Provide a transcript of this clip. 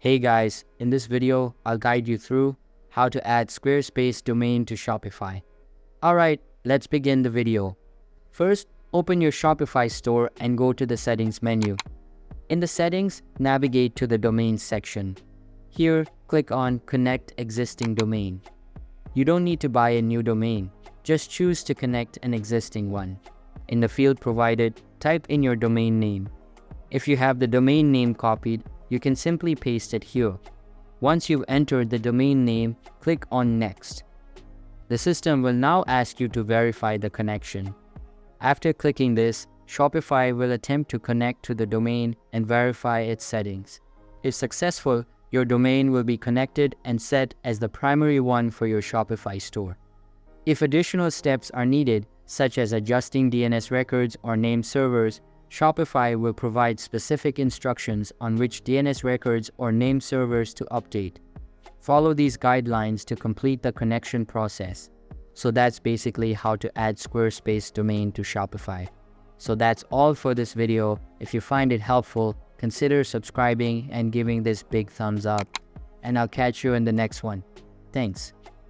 Hey guys, in this video, I'll guide you through how to add Squarespace domain to Shopify. Alright, let's begin the video. First, open your Shopify store and go to the settings menu. In the settings, navigate to the domains section. Here, click on Connect Existing Domain. You don't need to buy a new domain, just choose to connect an existing one. In the field provided, type in your domain name. If you have the domain name copied, you can simply paste it here. Once you've entered the domain name, click on Next. The system will now ask you to verify the connection. After clicking this, Shopify will attempt to connect to the domain and verify its settings. If successful, your domain will be connected and set as the primary one for your Shopify store. If additional steps are needed, such as adjusting DNS records or name servers, Shopify will provide specific instructions on which DNS records or name servers to update. Follow these guidelines to complete the connection process. So that's basically how to add Squarespace domain to Shopify. So that's all for this video. If you find it helpful, consider subscribing and giving this big thumbs up. And I'll catch you in the next one. Thanks.